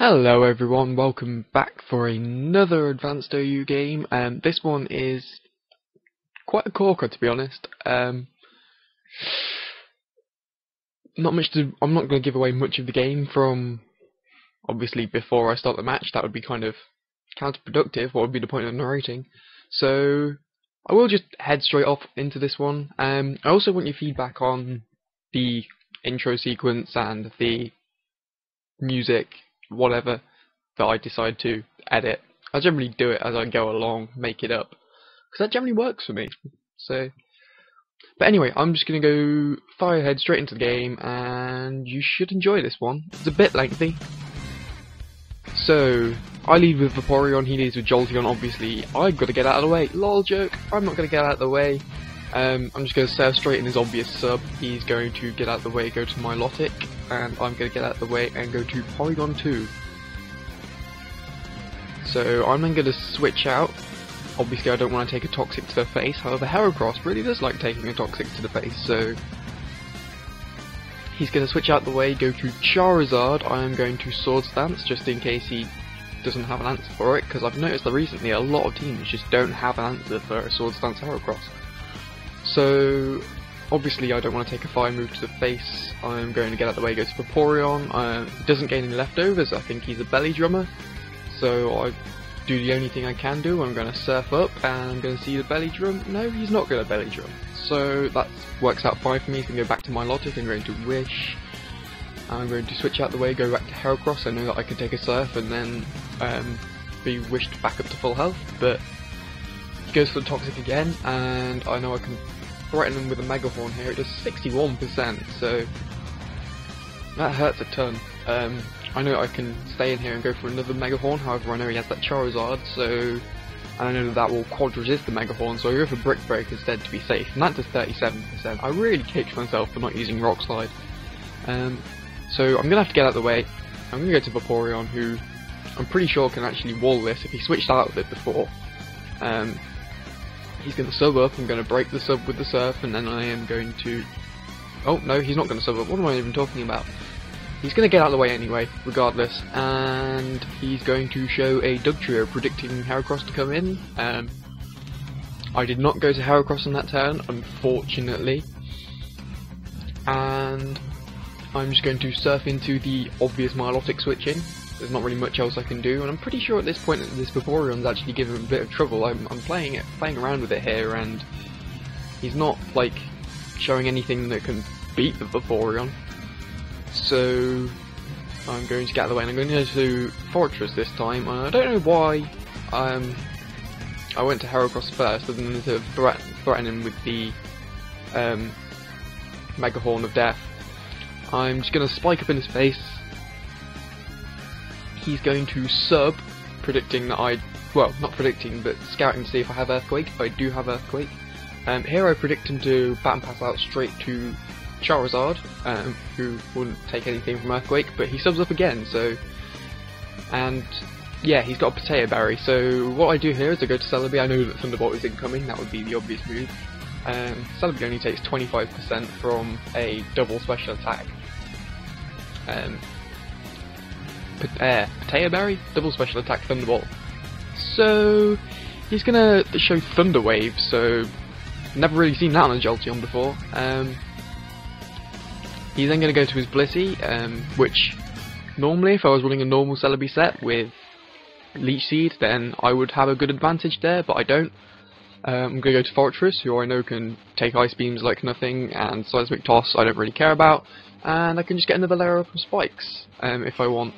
Hello everyone, welcome back for another Advanced OU game. This one is quite a corker, to be honest. I'm not going to give away much of the game from, obviously, before I start the match. That would be kind of counterproductive. What would be the point of narrating? So I will just head straight off into this one. I also want your feedback on the intro sequence and the music, whatever, that I decide to edit. I generally do it as I go along, make it up, because that generally works for me. But anyway, I'm just going to go fire ahead straight into the game, and you should enjoy this one. It's a bit lengthy. So, I lead with Vaporeon, he leads with Jolteon, obviously. I've got to get out of the way. Lol joke, I'm not going to get out of the way. I'm just going to serve straight in his obvious sub. He's going to get out of the way, go to Milotic, and I'm going to get out of the way and go to Porygon 2. So I'm then going to switch out. Obviously I don't want to take a Toxic to the face, however Heracross really does like taking a Toxic to the face, so he's going to switch out the way, go to Charizard. I am going to Swords Dance just in case he doesn't have an answer for it, because I've noticed that recently a lot of teams just don't have an answer for a Swords Dance Heracross. So obviously I don't want to take a fire move to the face. I'm going to get out of the way, go to Vaporeon. He doesn't gain any leftovers. I think he's a belly drummer, so I do the only thing I can do. I'm going to surf up and I'm going to see the belly drum. No, he's not going to belly drum, so that works out fine for me. He's going to go back to Milotic. I'm going to Wish. I'm going to switch out the way, go back to Heracross. I know that I can take a surf and then be wished back up to full health, but he goes for the Toxic again, and I know I can threaten him with a Mega Horn here. It does 61%, so that hurts a ton. I know I can stay in here and go for another Mega Horn, however I know he has that Charizard, so and I know that will quad resist the Mega Horn, so I go for Brick Break instead to be safe, and that does 37%. I really kicked myself for not using Rock Slide. So I'm going to have to get out of the way. I'm going to go to Vaporeon, who I'm pretty sure can actually wall this if he switched out of it before. He's going to sub up. I'm going to break the sub with the surf, and then I am going to... Oh, no, he's not going to sub up. What am I even talking about? He's going to get out of the way anyway, regardless, and he's going to show a Dugtrio, predicting Heracross to come in. I did not go to Heracross on that turn, unfortunately, and I'm just going to surf into the obvious Milotic switching. There's not really much else I can do, and I'm pretty sure at this point that this Vaporeon's actually giving him a bit of trouble. I'm playing around with it here, and he's not like showing anything that can beat the Vaporeon. So I'm going to get out of the way, and I'm going to go to Fortress this time. I don't know why I went to Heracross first, other than to threaten him with the Mega Horn of Death. I'm just going to spike up in his face. He's going to sub, predicting that well, not predicting, but scouting to see if I have Earthquake. If I do have Earthquake. Here I predict him to Bat and Pass out straight to Charizard, who wouldn't take anything from Earthquake, but he subs up again, so... And, yeah, he's got a Potato Berry, so what I do here is I go to Celebi. I know that Thunderbolt is incoming, that would be the obvious move. Celebi only takes 25% from a double special attack. Potato Berry? Double special attack Thunderbolt. So he's gonna show Thunder Wave, so never really seen that on a Jolteon before. He's then gonna go to his Blissey, which normally if I was running a normal Celebi set with Leech Seed, then I would have a good advantage there, but I don't. I'm gonna go to Fortress, who I know can take Ice Beams like nothing, and Seismic Toss I don't really care about, and I can just get another layer up of Spikes if I want,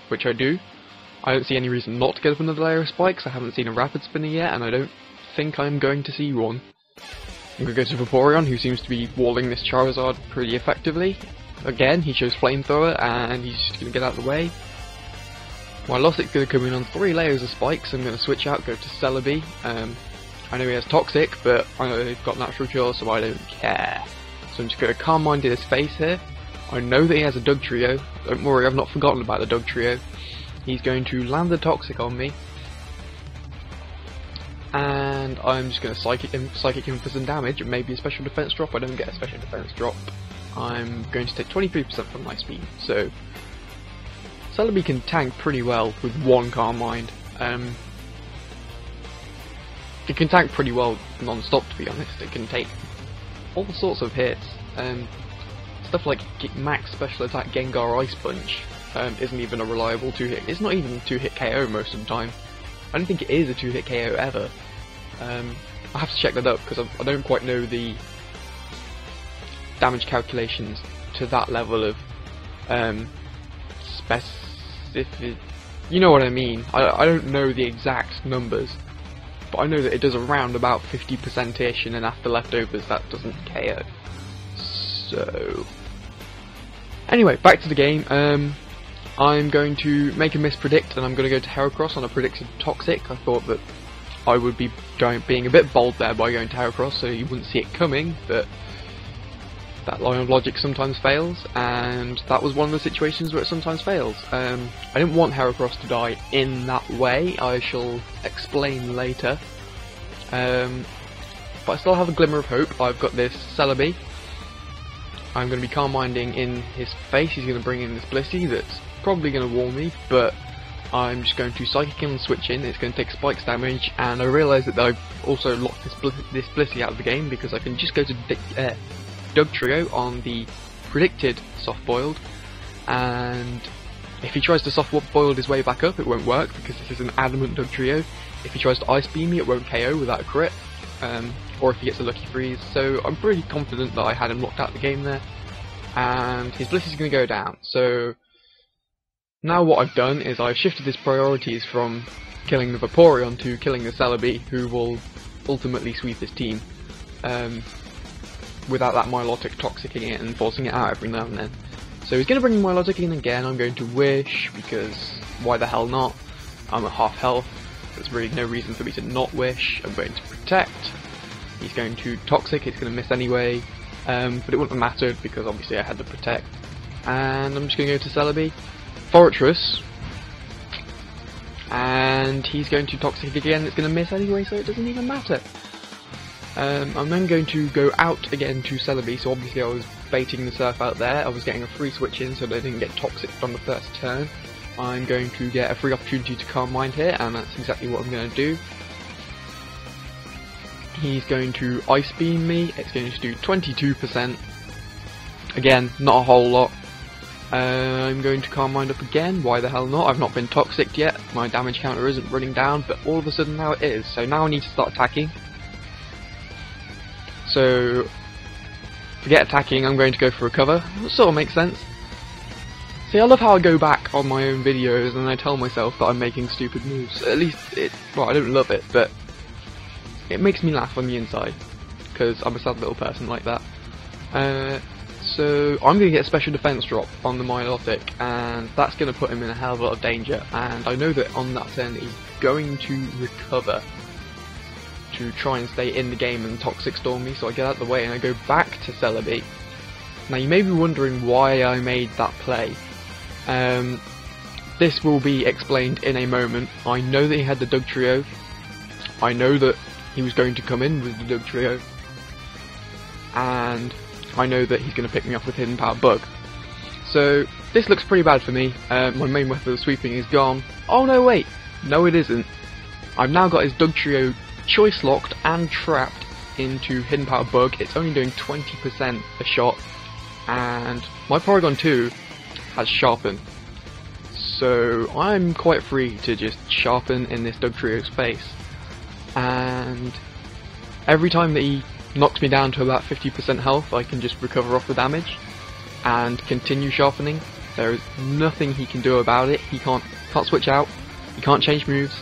which I do. I don't see any reason not to get up another layer of Spikes. I haven't seen a Rapid Spinner yet, and I don't think I'm going to see one. I'm going to go to Vaporeon, who seems to be walling this Charizard pretty effectively. Again, he shows Flamethrower, and he's just going to get out of the way. Milotic's going to come in on 3 layers of Spikes. I'm going to switch out, go to Celebi. I know he has Toxic, but I've got Natural Cure, so I don't care. So I'm just going to Calm Mind in his face here. I know that he has a Dugtrio. Don't worry, I've not forgotten about the Dugtrio. He's going to land the Toxic on me, and I'm just going to Psychic him for some damage, and maybe a Special Defense drop. I don't get a Special Defense drop. I'm going to take 23% from my speed, so Celebi can tank pretty well with one Calm Mind. It can tank pretty well non-stop, to be honest. It can take all sorts of hits. Stuff like max special attack Gengar Ice Punch isn't even a reliable 2-hit. It's not even a 2-hit KO most of the time. I don't think it is a 2-hit KO ever. I have to check that up because I don't quite know the damage calculations to that level of specific. You know what I mean. I don't know the exact numbers, but I know that it does around about 50%ish, and then after leftovers that doesn't KO. So anyway, back to the game. I'm going to make a mispredict, and I'm going to go to Heracross on a predicted Toxic. I thought that I would be being a bit bold there by going to Heracross, so you wouldn't see it coming, but that line of logic sometimes fails, and that was one of the situations where it sometimes fails. I didn't want Heracross to die in that way. I shall explain later. But I still have a glimmer of hope. I've got this Celebi. I'm going to be Calm Minding in his face. He's going to bring in this Blissey that's probably going to warn me, but I'm just going to Psychic him and switch in. It's going to take Spikes damage, and I realise that I've also locked this Blissey out of the game because I can just go to Dugtrio on the predicted soft-boiled, and if he tries to soft-boiled his way back up, it won't work because this is an adamant Dugtrio. If he tries to Ice Beam me, it won't KO without a crit, or if he gets a Lucky Freeze. So I'm pretty confident that I had him locked out of the game there, and his Blissey's going to go down. So now what I've done is I've shifted his priorities from killing the Vaporeon to killing the Celebi, who will ultimately sweep his team. Without that Milotic toxicking it and forcing it out every now and then. So he's going to bring Milotic in again. I'm going to Wish, because why the hell not? I'm at half health. There's really no reason for me to not Wish. I'm going to Protect. He's going to Toxic, it's going to miss anyway. But it wouldn't have mattered because obviously I had to Protect. And I'm just going to go to Celebi. Fortress. And he's going to Toxic again, it's going to miss anyway, so it doesn't even matter. I'm then going to go out again to Celebi, so obviously I was baiting the Surf out there. I was getting a free switch in so they didn't get Toxic on the first turn. I'm going to get a free opportunity to Calm Mind here, and that's exactly what I'm going to do. He's going to Ice Beam me, it's going to do 22%. Again, not a whole lot. I'm going to Calm Mind up again, why the hell not? I've not been Toxic yet, my damage counter isn't running down, but all of a sudden now it is. So now I need to start attacking. So, forget attacking, I'm going to go for Recover. That sort of makes sense. See, I love how I go back on my own videos and I tell myself that I'm making stupid moves. At least, well, I don't love it, but it makes me laugh on the inside, because I'm a sad little person like that. So, I'm going to get a special defense drop on the Milotic, and that's going to put him in a hell of a lot of danger, and I know that on that turn he's going to Recover to try and stay in the game and Toxic Storm me, so I get out of the way and I go back to Celebi. Now you may be wondering why I made that play. This will be explained in a moment. I know that he had the Dugtrio. I know that he was going to come in with the Dugtrio. And I know that he's going to pick me off with Hidden Power Bug. So this looks pretty bad for me. My main method of sweeping is gone. Oh no, wait! No it isn't. I've now got his Dugtrio choice locked and trapped into Hidden Power Bug. It's only doing 20% a shot, and my Porygon 2 has Sharpen, so I'm quite free to just Sharpen in this Dugtrio's face, and every time that he knocks me down to about 50% health I can just recover off the damage and continue sharpening. There is nothing he can do about it. He can't switch out, he can't change moves,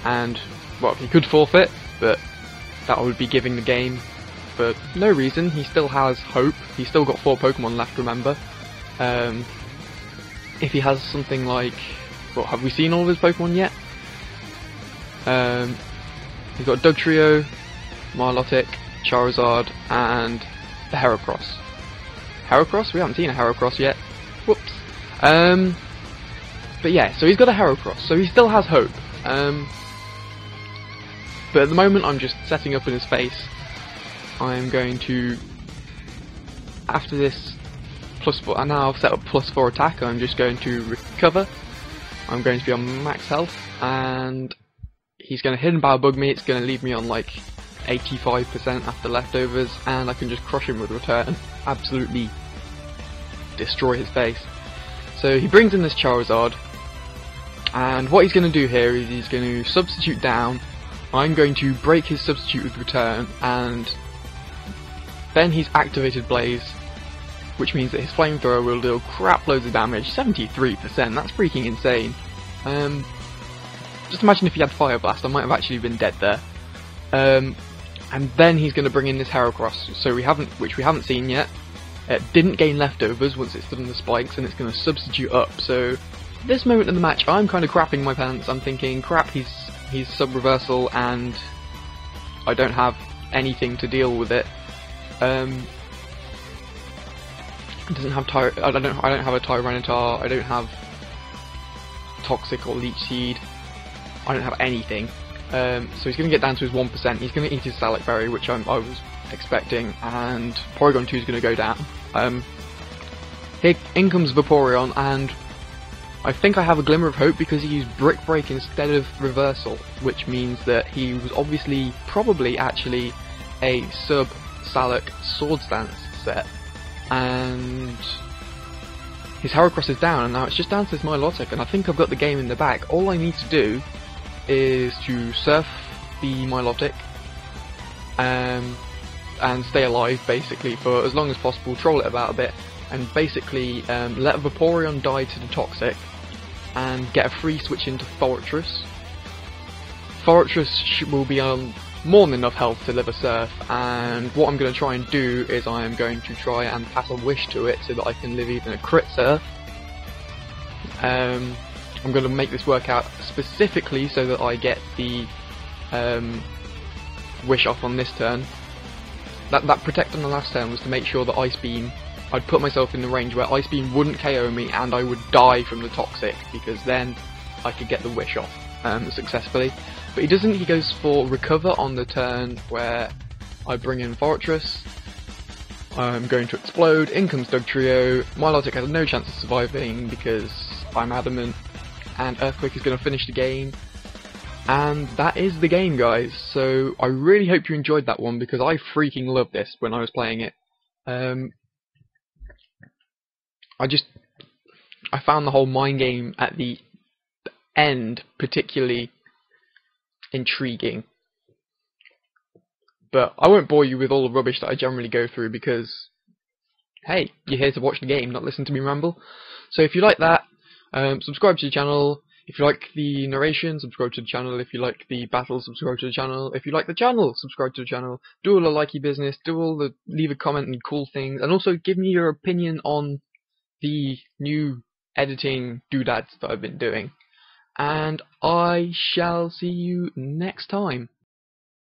and well, he could forfeit, but that would be giving the game for no reason. He still has hope. He's still got 4 Pokemon left, remember. If he has something like... well, have we seen all of his Pokemon yet? He's got Dugtrio, Milotic, Charizard, and the Heracross. Heracross? We haven't seen a Heracross yet. Whoops. But yeah, so he's got a Heracross, so he still has hope. But at the moment I'm just setting up in his face. I'm going to, after this +4, and now I've set up +4 attack, I'm just going to Recover, I'm going to be on max health, and he's going to hidden power bug me. It's going to leave me on like 85% after leftovers, and I can just crush him with return. Absolutely destroy his face. So he brings in this Charizard, and what he's going to do here is he's going to substitute down. I'm going to break his substitute with return, and then he's activated Blaze, which means that his flamethrower will deal crap loads of damage. 73%, that's freaking insane. Just imagine if he had Fire Blast, I might have actually been dead there. And then he's going to bring in this Heracross, which we haven't seen yet. It didn't gain leftovers once it stood on the spikes, and it's going to substitute up. So at this moment in the match, I'm kind of crapping my pants. I'm thinking, crap, he's sub-reversal, and I don't have anything to deal with it. It doesn't have I don't have a Tyranitar. I don't have Toxic or Leech Seed. I don't have anything. So he's going to get down to his 1%. He's going to eat his Salak Berry, which I was expecting, and Porygon 2 is going to go down. Here in comes Vaporeon, and I think I have a glimmer of hope because he used Brick Break instead of Reversal, which means that he was probably actually a sub-Salak Sword Stance set. And his Heracross is down, and now it's just down to this Milotic, and I think I've got the game in the bag. All I need to do is to surf the Milotic and stay alive, basically, for as long as possible, troll it about a bit, and basically let Vaporeon die to the Toxic, and get a free switch into Fortress. Fortress will be on more than enough health to live a surf, and what I'm going to try and do is I am going to try and pass a wish to it so that I can live even a crit surf. I'm going to make this work out specifically so that I get the wish off on this turn. That protect on the last turn was to make sure that Ice Beam, I'd put myself in the range where Ice Beam wouldn't KO me and I would die from the Toxic, because then I could get the wish off successfully. But he doesn't, he goes for Recover on the turn where I bring in Fortress. I'm going to explode, in comes Dugtrio. Milotic has no chance of surviving because I'm adamant, and Earthquake is going to finish the game. And that is the game, guys. So I really hope you enjoyed that one, because I freaking loved this when I was playing it. I found the whole mind game at the end particularly intriguing. But I won't bore you with all the rubbish that I generally go through, because, hey, you're here to watch the game, not listen to me ramble. So if you like that, subscribe to the channel. If you like the narration, subscribe to the channel. If you like the battle, subscribe to the channel. If you like the channel, subscribe to the channel. Do all the likey business, leave a comment and cool things, and also give me your opinion on the new editing doodads that I've been doing. And I shall see you next time.